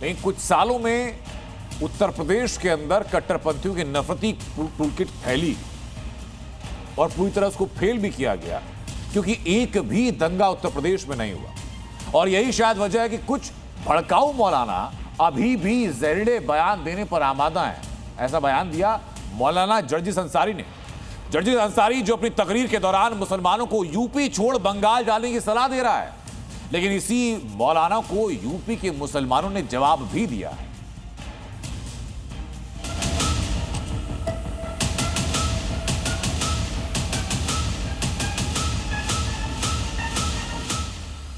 इन कुछ सालों में उत्तर प्रदेश के अंदर कट्टरपंथियों की नफरती टूलकिट फैली और पूरी तरह उसको फेल भी किया गया, क्योंकि एक भी दंगा उत्तर प्रदेश में नहीं हुआ। और यही शायद वजह है कि कुछ भड़काऊ मौलाना अभी भी जहरीले बयान देने पर आमादा हैं। ऐसा बयान दिया मौलाना जर्जिस अंसारी ने। जर्जिस अंसारी जो अपनी तकरीर के दौरान मुसलमानों को यूपी छोड़ बंगाल जाने की सलाह दे रहा है, लेकिन इसी मौलाना को यूपी के मुसलमानों ने जवाब भी दिया है।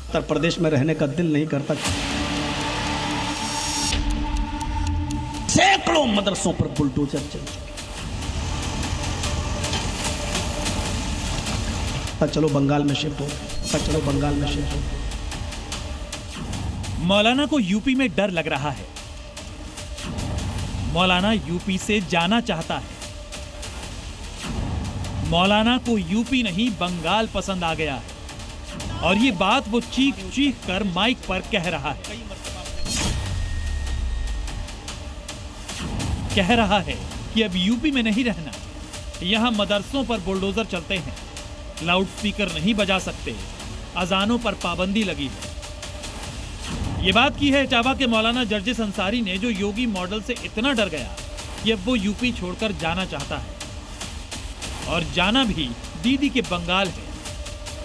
उत्तर प्रदेश में रहने का दिल नहीं करता। सैकड़ों मदरसों पर बुलडोजर चल चुके। चलो बंगाल में शिफ्ट हो, चलो बंगाल में शिफ्ट हो। मौलाना को यूपी में डर लग रहा है। मौलाना यूपी से जाना चाहता है। मौलाना को यूपी नहीं बंगाल पसंद आ गया है, और ये बात वो चीख चीख कर माइक पर कह रहा है। कह रहा है कि अब यूपी में नहीं रहना, यहां मदरसों पर बुलडोजर चलते हैं, लाउडस्पीकर नहीं बजा सकते, अजानों पर पाबंदी लगी है। ये बात की है इटावा के मौलाना जर्जिस अंसारी ने, जो योगी मॉडल से इतना डर गया कि अब वो यूपी छोड़कर जाना चाहता है, और जाना भी दीदी के बंगाल है।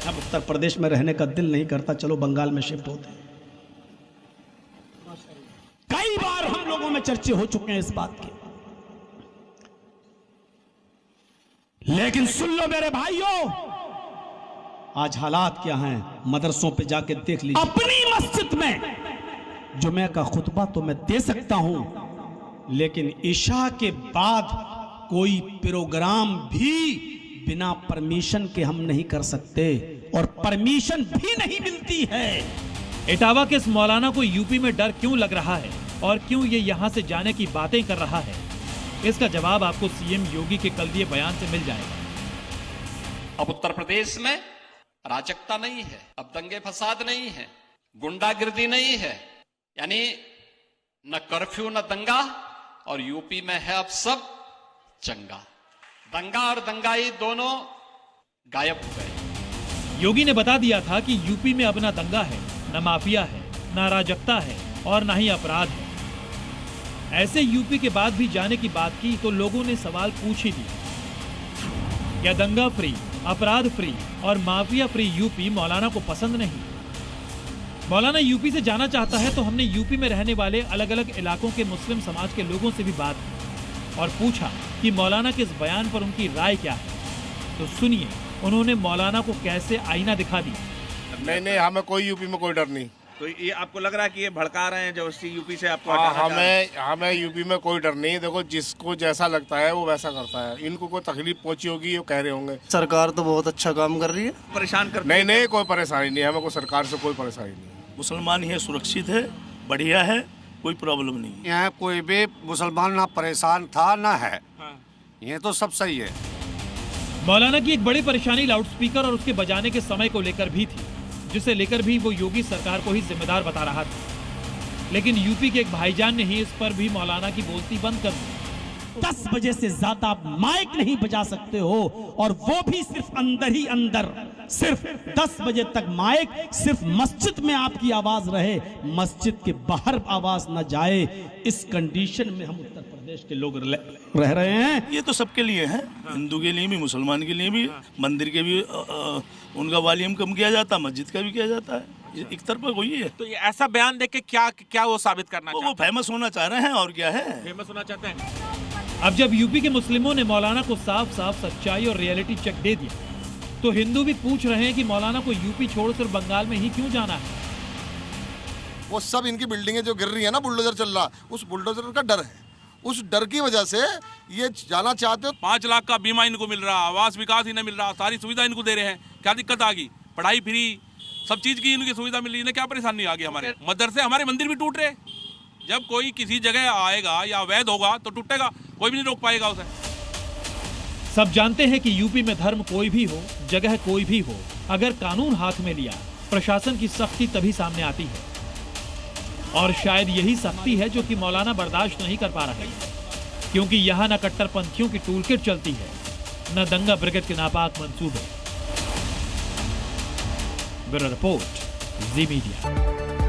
अब उत्तर प्रदेश में रहने का दिल नहीं करता, चलो बंगाल में शिफ्ट होते हैं। कई बार हम लोगों में चर्चे हो चुके हैं इस बात के, लेकिन सुन लो मेरे भाइयों, आज हालात क्या हैं मदरसों पे जाके देख लीजिए। अपनी मस्जिद में जुमे का खुतबा तो मैं दे सकता हूं, लेकिन इशा के बाद कोई प्रोग्राम भी बिना परमिशन के हम नहीं कर सकते, और परमिशन भी नहीं मिलती है। इटावा के इस मौलाना को यूपी में डर क्यों लग रहा है और क्यों ये यहां से जाने की बातें कर रहा है, इसका जवाब आपको सीएम योगी के कल दिए बयान से मिल जाएगा। अब उत्तर प्रदेश में अराजकता नहीं है, अब दंगे फसाद नहीं है, गुंडागिर्दी नहीं है, यानी न कर्फ्यू न दंगा, और यूपी में है अब सब चंगा। दंगा और दंगाई दोनों गायब हो गए। योगी ने बता दिया था कि यूपी में अब ना दंगा है, न माफिया है, न अराजकता है, और न ही अपराध है। ऐसे यूपी के बाद भी जाने की बात की तो लोगों ने सवाल पूछ ही दिया, क्या दंगा फ्री, अपराध फ्री और माफिया फ्री यूपी मौलाना को पसंद नहीं? मौलाना यूपी से जाना चाहता है, तो हमने यूपी में रहने वाले अलग अलग इलाकों के मुस्लिम समाज के लोगों से भी बात की और पूछा कि मौलाना के इस बयान पर उनकी राय क्या है। तो सुनिए उन्होंने मौलाना को कैसे आईना दिखा दी। नहीं, हमें कोई यूपी में कोई डर नहीं। तो ये आपको लग रहा है कि ये भड़का रहे हैं जो यूपी से आपको? हमें यूपी में कोई डर नहीं। देखो जिसको जैसा लगता है वो वैसा करता है। इनको कोई तकलीफ पहुंची होगी वो कह रहे होंगे। सरकार तो बहुत अच्छा काम कर रही है। परेशान कर नहीं, कोई परेशानी नहीं, हमें कोई सरकार से कोई परेशानी नहीं। मुसलमान ये सुरक्षित है, बढ़िया है, कोई प्रॉब्लम नहीं। यहाँ कोई भी मुसलमान ना परेशान था ना है, ये तो सब सही है। मौलाना की एक बड़ी परेशानी लाउडस्पीकर और उसके बजाने के समय को लेकर भी थी, जिसे लेकर भी वो योगी सरकार को ही जिम्मेदार बता रहा था। लेकिन यूपी के एक भाईजान ने ही इस पर भी मौलाना की बोलती बंद कर दी। 10 बजे से ज्यादा आप माइक नहीं बजा सकते हो, और वो भी सिर्फ अंदर ही अंदर। सिर्फ 10 बजे तक माइक, सिर्फ मस्जिद में आपकी आवाज रहे, मस्जिद के बाहर आवाज न जाए। इस कंडीशन में हम उत्तर प्रदेश के लोग रह रहे हैं। ये तो सबके लिए है, हिंदू के लिए भी, मुसलमान के लिए भी, मंदिर के भी उनका वॉल्यूम कम किया जाता, मस्जिद का भी किया जाता है। एक तरफा कोई है। तो ये ऐसा बयान देके क्या वो साबित करना चाहते हैं? वो फेमस होना चाह रहे हैं, और क्या है, फेमस होना चाहते हैं। अब जब यूपी के मुस्लिमों ने मौलाना को साफ साफ सच्चाई और रियलिटी चेक दे दिया, तो हिंदू भी पूछ रहे हैं कि मौलाना को यूपी छोड़ सिर्फ बंगाल में ही क्यों जाना है। वो सब इनकी बिल्डिंगें जो गिर रही है ना, बुलडोजर चल रहा, उस बुलडोजर का डर है। उस डर की वजह से ये जाना चाहते हो। 5 लाख का बीमा इनको मिल रहा, आवास विकास इन्हें मिल रहा, सारी सुविधा इनको दे रहे हैं। क्या दिक्कत आ गई? पढ़ाई फ्री, सब चीज की इनकी सुविधा मिल रही है, क्या परेशानी आ गई? हमारे मदरसे, हमारे मंदिर भी टूट रहे। जब कोई किसी जगह आएगा या अवैध होगा तो टूटेगा, कोई भी नहीं रोक पाएगा उसे। सब जानते हैं कि यूपी में धर्म कोई भी हो, जगह कोई भी हो, अगर कानून हाथ में लिया, प्रशासन की सख्ती तभी सामने आती है। और शायद यही सख्ती है जो कि मौलाना बर्दाश्त नहीं कर पा रहे, क्योंकि यहाँ न कट्टरपंथियों की टूलकिट चलती है, न दंगा ब्रिगेड के नापाक मंसूबे। ब्यूरो रिपोर्ट, जी मीडिया।